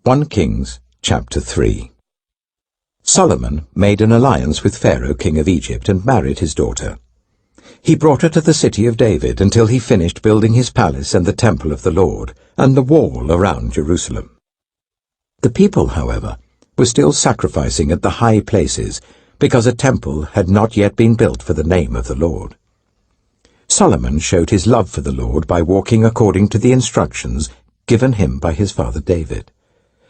1 Kings chapter 3. Solomon made an alliance with Pharaoh, king of Egypt, and married his daughter. He brought her to the city of David until he finished building his palace and the temple of the Lord, and the wall around Jerusalem. The people, however, were still sacrificing at the high places, because a temple had not yet been built for the name of the Lord. Solomon showed his love for the Lord by walking according to the instructions given him by his father David,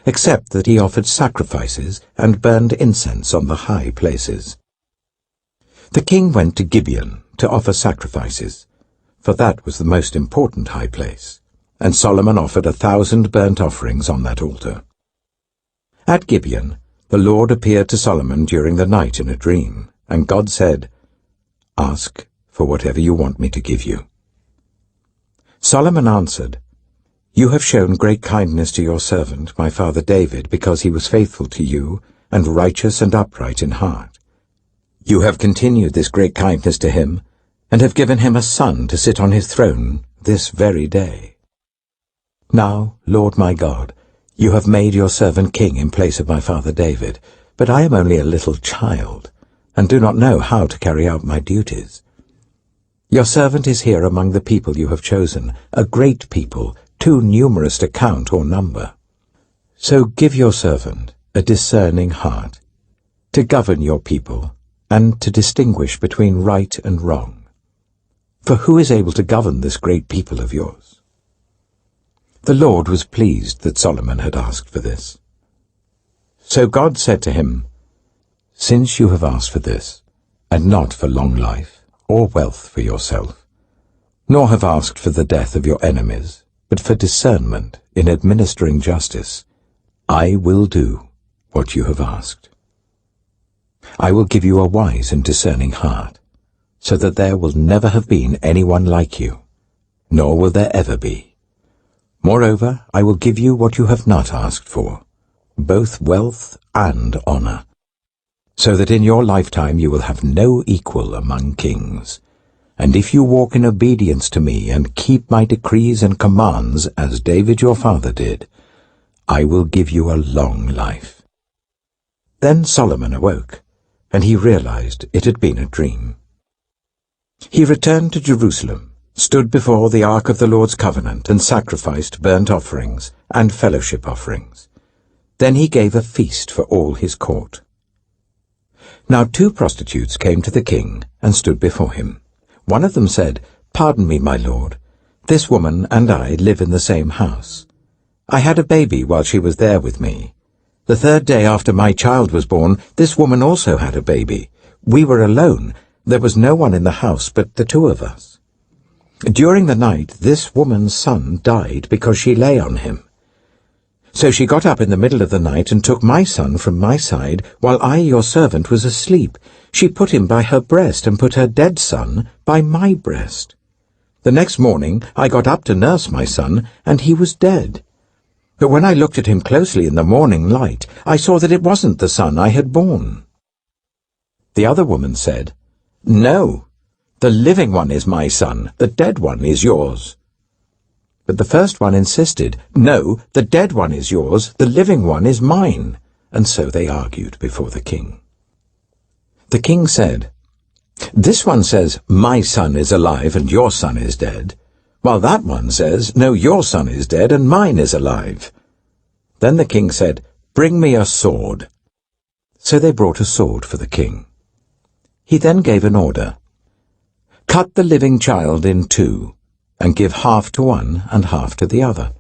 except that he offered sacrifices and burned incense on the high places. The king went to Gibeon to offer sacrifices, for that was the most important high place, and Solomon offered 1,000 burnt offerings on that altar. At Gibeon, the Lord appeared to Solomon during the night in a dream, and God said, "Ask for whatever you want me to give you." Solomon answered, "You have shown great kindness to your servant, my father David, because he was faithful to you and righteous and upright in heart. You have continued this great kindness to him, and have given him a son to sit on his throne this very day. Now, Lord my God, you have made your servant king in place of my father David, but I am only a little child, and do not know how to carry out my duties. Your servant is here among the people you have chosen, a great people, too numerous to count or number. So give your servant a discerning heart, to govern your people, and to distinguish between right and wrong. For who is able to govern this great people of yours?" The Lord was pleased that Solomon had asked for this. So God said to him, "Since you have asked for this, and not for long life or wealth for yourself, nor have asked for the death of your enemies, but for discernment in administering justice, I will do what you have asked. I will give you a wise and discerning heart, so that there will never have been anyone like you, nor will there ever be. Moreover, I will give you what you have not asked for, both wealth and honor, so that in your lifetime you will have no equal among kings. And if you walk in obedience to me and keep my decrees and commands as David your father did, I will give you a long life." Then Solomon awoke, and he realized it had been a dream. He returned to Jerusalem, stood before the ark of the Lord's covenant, and sacrificed burnt offerings and fellowship offerings. Then he gave a feast for all his court. Now 2 prostitutes came to the king and stood before him. One of them said, "Pardon me, my lord, this woman and I live in the same house. I had a baby while she was there with me. The 3rd day after my child was born, this woman also had a baby. We were alone. There was no one in the house but the 2 of us. During the night, this woman's son died because she lay on him. So she got up in the middle of the night and took my son from my side while I, your servant, was asleep. She put him by her breast and put her dead son by my breast. The next morning I got up to nurse my son, and he was dead. But when I looked at him closely in the morning light, I saw that it wasn't the son I had borne." The other woman said, "No, the living one is my son, the dead one is yours." But the first one insisted, "No, the dead one is yours, the living one is mine." And so they argued before the king. The king said, "This one says, 'My son is alive and your son is dead,' while that one says, 'No, your son is dead and mine is alive.'" Then the king said, "Bring me a sword." So they brought a sword for the king. He then gave an order, "Cut the living child in 2, and give half to one and half to the other."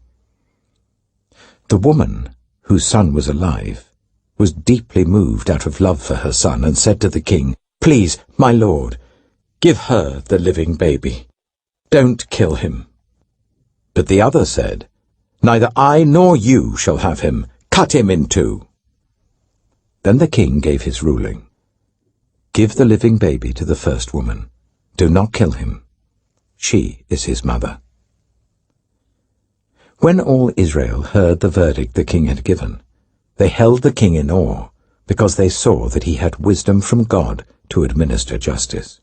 The woman, whose son was alive, was deeply moved out of love for her son, and said to the king, "Please, my lord, give her the living baby. Don't kill him." But the other said, "Neither I nor you shall have him. Cut him in 2. Then the king gave his ruling. "Give the living baby to the first woman. Do not kill him. She is his mother." When all Israel heard the verdict the king had given, they held the king in awe, because they saw that he had wisdom from God to administer justice.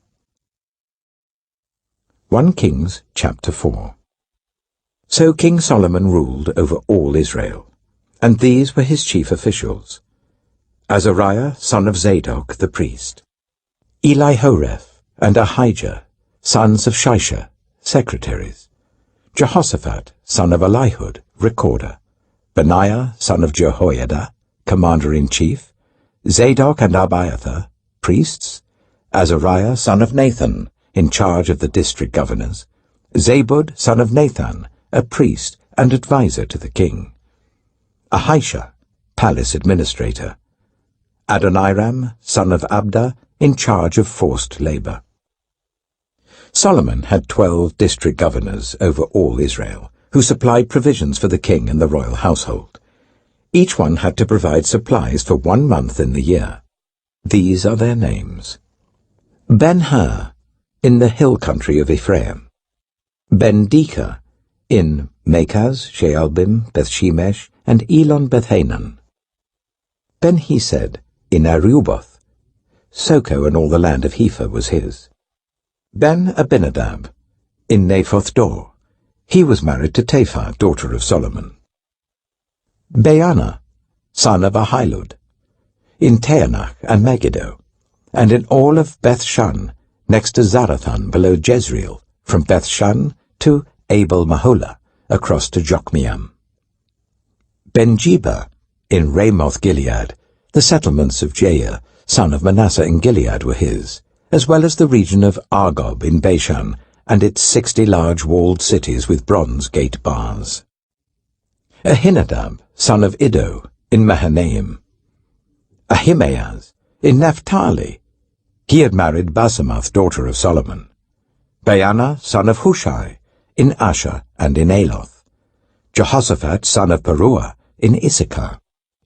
1 Kings chapter 4. So King Solomon ruled over all Israel, and these were his chief officials: Azariah, son of Zadok the priest; Elihoreph and Ahijah, sons of Suchet, secretaries; Jehoshaphat, son of Elihud, recorder; Benaiah, son of Jehoiada, commander-in-chief; Zadok and Abiathar, priests; Azariah, son of Nathan, in charge of the district governors; Zabud, son of Nathan, a priest and adviser to the king; Ahisha, palace administrator; Adoniram, son of Abda, in charge of forced labor. Solomon had 12 district governors over all Israel, who supplied provisions for the king and the royal household. Each one had to provide supplies for 1 month in the year. These are their names: Ben-Hur, in the hill country of Ephraim; Ben-Deka, in Makaz, Shaalbim, Bethshemesh, and Elon Bethhanan; Ben-Hesed, in Aruboth; Soco and all the land of Hepher was his; Ben-Abinadab, in Naphoth Dor. He was married to Taphar, daughter of Solomon; Baana, son of Ahilud, in Taanach and Megiddo, and in all of Beth-Shan, next to Zarathan below Jezreel, from Beth-Shan to Abel-Maholah, across to Jokmeam; Ben-Jeba, in Ramoth-Gilead. The settlements of Jair, son of Manasseh in Gilead, were his, as well as the region of Argob in Bashan, and its 60 large walled cities with bronze gate bars; Ahinadab, son of Iddo, in Mahanaim; Ahimaaz, in Naphtali. He had married Basemath, daughter of Solomon; Baana, son of Hushai, in Asher and in Aloth; Jehoshaphat, son of Peruah, in Issachar;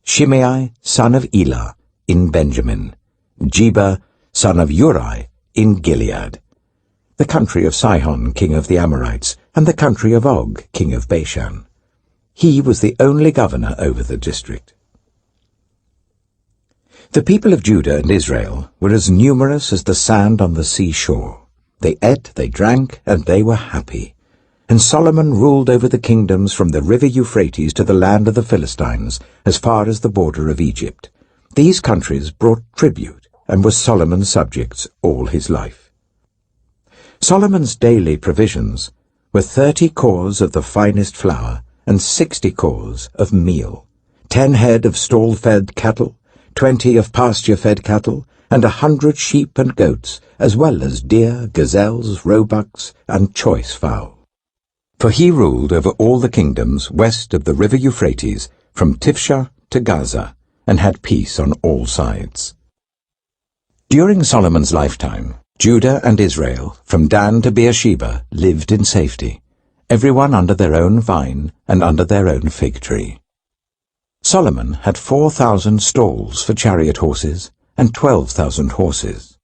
Shimei, son of Elah, in Benjamin; Jeba, son of Uri, in Gilead; the country of Sihon, king of the Amorites, and the country of Og, king of Bashan. He was the only governor over the district. The people of Judah and Israel were as numerous as the sand on the seashore. They ate, they drank, and they were happy. And Solomon ruled over the kingdoms from the river Euphrates to the land of the Philistines, as far as the border of Egypt. These countries brought tribute and were Solomon's subjects all his life. Solomon's daily provisions were 30 cors of the finest flour and 60 cors of meal, 10 head of stall-fed cattle, 20 of pasture-fed cattle, and 100 sheep and goats, as well as deer, gazelles, roebucks, and choice fowl. For he ruled over all the kingdoms west of the river Euphrates, from Tifsha to Gaza, and had peace on all sides. During Solomon's lifetime, Judah and Israel, from Dan to Beersheba, lived in safety, everyone under their own vine and under their own fig tree. Solomon had 4,000 stalls for chariot horses and 12,000 horses.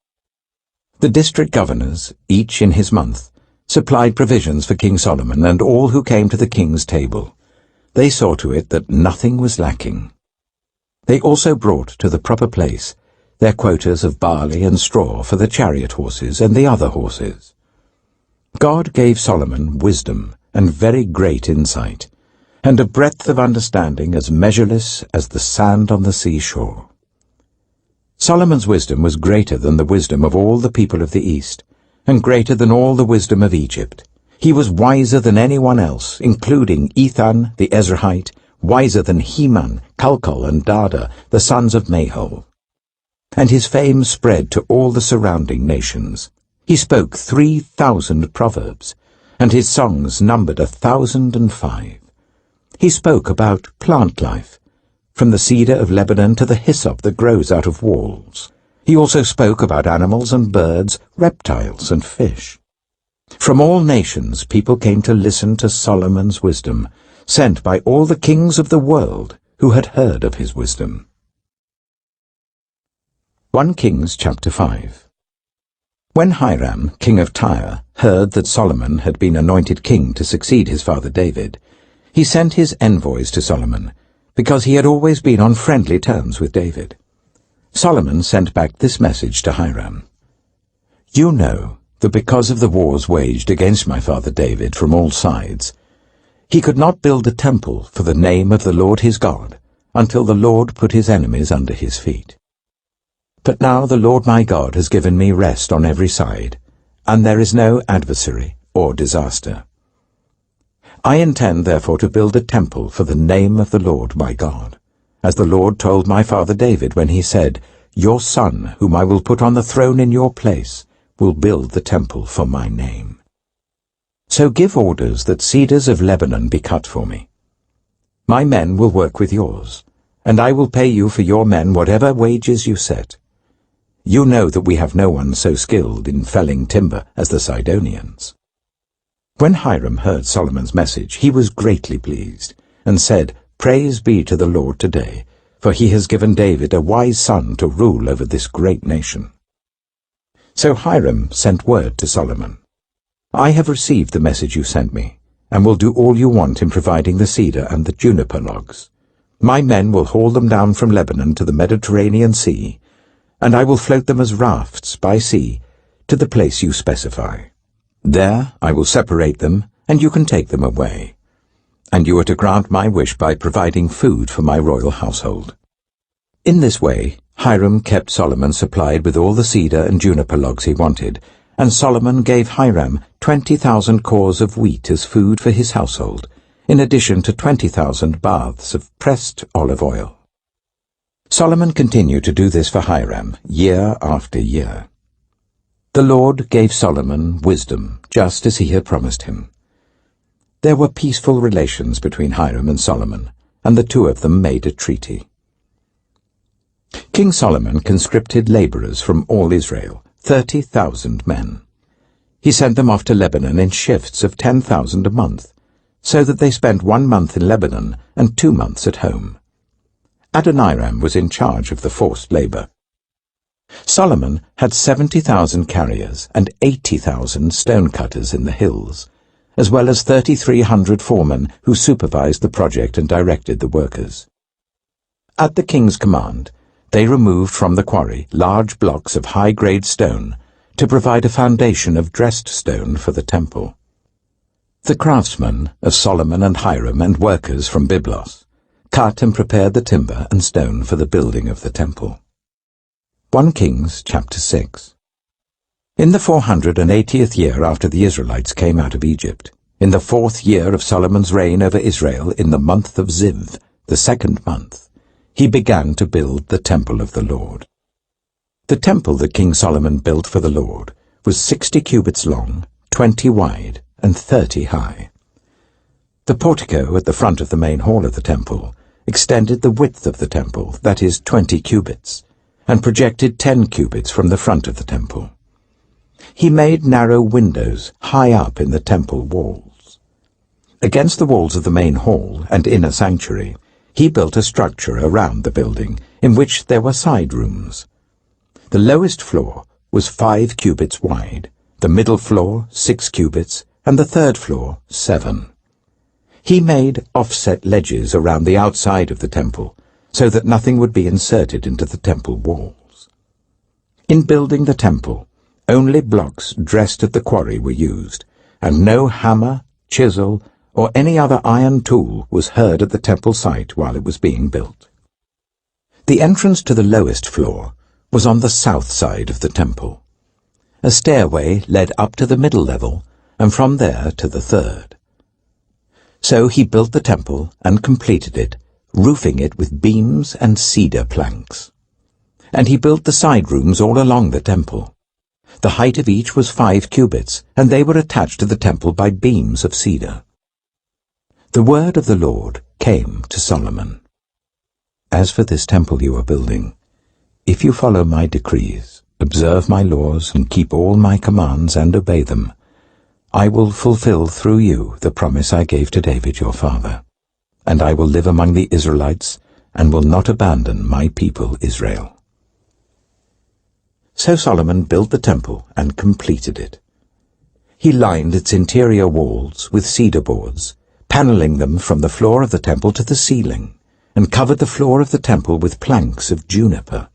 The district governors, each in his month, supplied provisions for King Solomon and all who came to the king's table. They saw to it that nothing was lacking. They also brought to the proper place their quotas of barley and straw for the chariot horses and the other horses. God gave Solomon wisdom and very great insight, and a breadth of understanding as measureless as the sand on the seashore. Solomon's wisdom was greater than the wisdom of all the people of the East, and greater than all the wisdom of Egypt. He was wiser than anyone else, including Ethan the Ezrahite, wiser than Heman, Calcol, and Dada, the sons of Mahol. And his fame spread to all the surrounding nations. He spoke 3,000 proverbs, and his songs numbered 1,005. He spoke about plant life, from the cedar of Lebanon to the hyssop that grows out of walls. He also spoke about animals and birds, reptiles and fish. From all nations people came to listen to Solomon's wisdom, sent by all the kings of the world who had heard of his wisdom. 1 Kings chapter 5. When Hiram, king of Tyre, heard that Solomon had been anointed king to succeed his father David, he sent his envoys to Solomon, because he had always been on friendly terms with David. Solomon sent back this message to Hiram. You know that because of the wars waged against my father David from all sides, He could not build a temple for the name of the Lord his God until the Lord put his enemies under his feet. But now the Lord my God has given me rest on every side, and there is no adversary or disaster. I intend therefore to build a temple for the name of the Lord my God, as the Lord told my father David when he said, Your son, whom I will put on the throne in your place, will build the temple for my name. So give orders that cedars of Lebanon be cut for me. My men will work with yours, and I will pay you for your men whatever wages you set. You know that we have no one so skilled in felling timber as the Sidonians. When Hiram heard Solomon's message, he was greatly pleased, and said, Praise be to the Lord today, for he has given David a wise son to rule over this great nation. So Hiram sent word to Solomon, I have received the message you sent me, and will do all you want in providing the cedar and the juniper logs. My men will haul them down from Lebanon to the Mediterranean Sea, and I will float them as rafts by sea to the place you specify. There I will separate them, and you can take them away. And you are to grant my wish by providing food for my royal household. In this way, Hiram kept Solomon supplied with all the cedar and juniper logs he wanted, and Solomon gave Hiram 20,000 cores of wheat as food for his household, in addition to 20,000 baths of pressed olive oil. Solomon continued to do this for Hiram year after year. The Lord gave Solomon wisdom, just as he had promised him. There were peaceful relations between Hiram and Solomon, and the two of them made a treaty. King Solomon conscripted laborers from all Israel, 30,000 men. He sent them off to Lebanon in shifts of 10,000 a month, so that they spent 1 month in Lebanon and 2 months at home. Adoniram was in charge of the forced labor. Solomon had 70,000 carriers and 80,000 stonecutters in the hills, as well as 3,300 foremen who supervised the project and directed the workers. At the king's command, they removed from the quarry large blocks of high-grade stone to provide a foundation of dressed stone for the temple. The craftsmen of Solomon and Hiram and workers from Byblos cut and prepared the timber and stone for the building of the temple. 1 Kings chapter 6. In the 480th year after the Israelites came out of Egypt, in the 4th year of Solomon's reign over Israel, in the month of Ziv, the 2nd month, he began to build the temple of the Lord. The temple that King Solomon built for the Lord was 60 cubits long, 20 wide, and 30 high. The portico at the front of the main hall of the temple extended the width of the temple, that is 20 cubits, and projected 10 cubits from the front of the temple. He made narrow windows high up in the temple walls. Against the walls of the main hall and inner sanctuary, he built a structure around the building in which there were side rooms. The lowest floor was 5 cubits wide, the middle floor 6 cubits, and the third floor 7. He made offset ledges around the outside of the temple, so that nothing would be inserted into the temple walls. In building the temple, only blocks dressed at the quarry were used, and no hammer, chisel, or any other iron tool was heard at the temple site while it was being built. The entrance to the lowest floor was on the south side of the temple. A stairway led up to the middle level, and from there to the third. So he built the temple and completed it, roofing it with beams and cedar planks. And he built the side rooms all along the temple. The height of each was 5 cubits, and they were attached to the temple by beams of cedar. The word of the Lord came to Solomon. As for this temple you are building, if you follow my decrees, observe my laws, and keep all my commands and obey them, I will fulfill through you the promise I gave to David your father, and I will live among the Israelites and will not abandon my people Israel. So Solomon built the temple and completed it. He lined its interior walls with cedar boards, paneling them from the floor of the temple to the ceiling, and covered the floor of the temple with planks of juniper.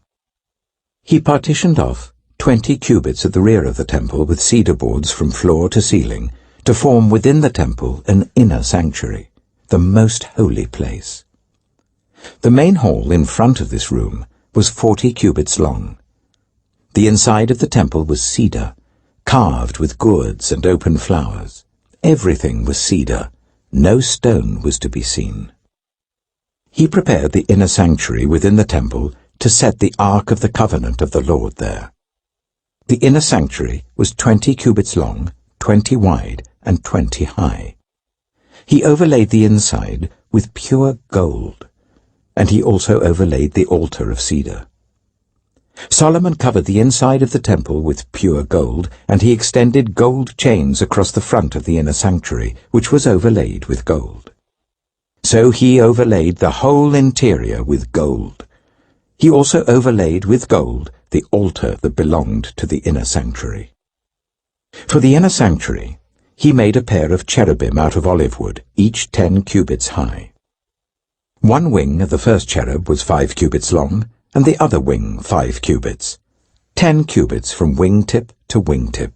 He partitioned off 20 cubits at the rear of the temple with cedar boards from floor to ceiling to form within the temple an inner sanctuary, the most holy place. The main hall in front of this room was 40 cubits long. The inside of the temple was cedar, carved with gourds and open flowers. Everything was cedar. No stone was to be seen. He prepared the inner sanctuary within the temple to set the Ark of the Covenant of the Lord there. The inner sanctuary was 20 cubits long, 20 wide, and 20 high. He overlaid the inside with pure gold, and he also overlaid the altar of cedar. Solomon covered the inside of the temple with pure gold, and he extended gold chains across the front of the inner sanctuary, which was overlaid with gold. So he overlaid the whole interior with gold. He also overlaid with gold the altar that belonged to the inner sanctuary. For the inner sanctuary, he made a pair of cherubim out of olive wood, each 10 cubits high. One wing of the first cherub was 5 cubits long, and the other wing 5 cubits, 10 cubits from wingtip to wingtip.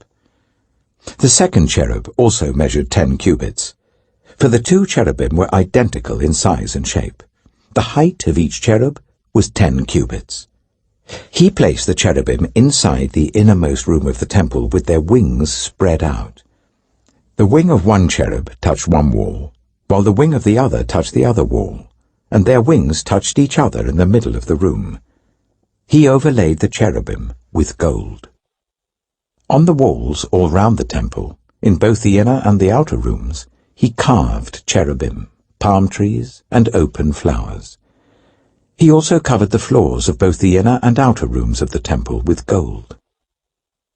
The second cherub also measured 10 cubits, for the 2 cherubim were identical in size and shape. The height of each cherub was 10 cubits. He placed the cherubim inside the innermost room of the temple with their wings spread out. The wing of one cherub touched one wall, while the wing of the other touched the other wall, and their wings touched each other in the middle of the room. He overlaid the cherubim with gold. On the walls all round the temple, in both the inner and the outer rooms, he carved cherubim, palm trees, and open flowers. He also covered the floors of both the inner and outer rooms of the temple with gold.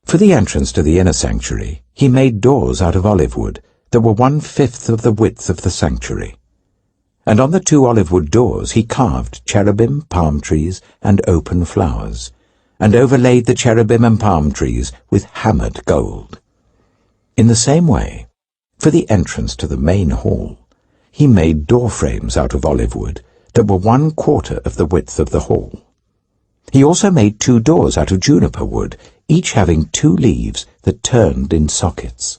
For the entrance to the inner sanctuary, he made doors out of olive wood that were 1/5 of the width of the sanctuary. And on the 2 olive wood doors he carved cherubim, palm trees, and open flowers, and overlaid the cherubim and palm trees with hammered gold. In the same way, for the entrance to the main hall, he made door frames out of olive wood that were 1/4 of the width of the hall. He also made 2 doors out of juniper wood, each having 2 leaves that turned in sockets.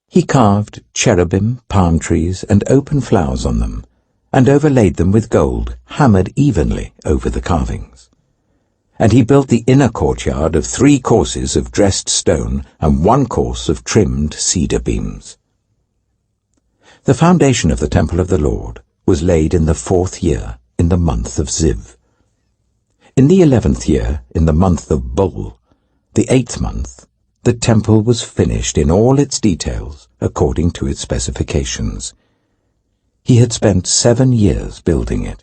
He carved cherubim, palm trees, and open flowers on them, and overlaid them with gold, hammered evenly over the carvings. And he built the inner courtyard of 3 courses of dressed stone and 1 course of trimmed cedar beams. The foundation of the temple of the Lord was laid in the 4th year, in the month of Ziv. In the 11th year, in the month of Bul, the 8th month, the temple was finished in all its details according to its specifications. He had spent 7 years building it.